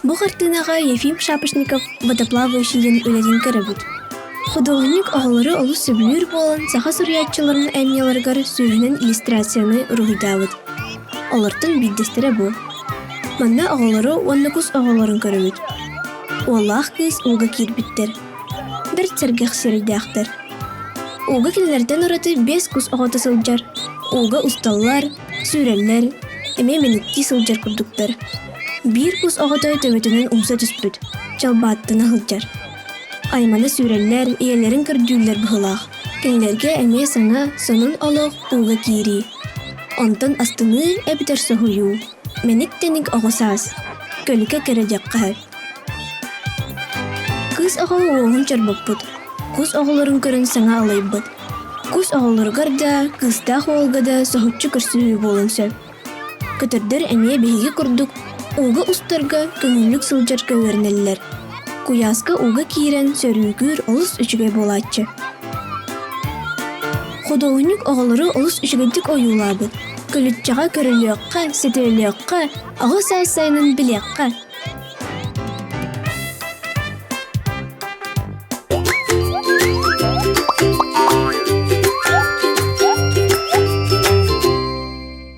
Бу Хартыынаға Ефим Шапошников водоплавающийден өлерин көрөбүт. Художник оголору олус сөбүлүр болан саха сурьятчыларын әмнеларгар сүйінен иллюстрацияны ругидабыт. Олартын биддестере бу. Манна оголору оннукус оголорун көрөбүт. Уоллах кыз уга кирбиттер. Бір цергех сердяхтар. Уга кинелерден ораты 5 кус огота сылжар. Уга усталлар, сүреллер, эме минутти сылжар курдуктар. Бир кус огота төбөтүнөн умса түспүт. Чалбааттына хылжар. Айманы сүреллер, иелерин көрдүүлер быхылах. Кинелерге эме саңа сонун олох уга кири. Онтон астыны эбитер сохую. Меник-теник огосаас. Көлүкө кережекка. Кыз оғыл оғын чарбаппыт. Кыз оғыларын көрін саңа алайбыт. Кыз оғылырғар да, кызда қолға да соғытчы көрсі болын сөп. Көтірдір әме бейге күрдік, оғы ұстарға көңілік сылжар көвернелілер. Куясқа оғы кейрен сөрігір олыс үшіге болатчы. Художник оғылары олыс үшігедік ойулабыт. Көлітчаға көріліққа, сетеліққа, оғы сайын білеққа.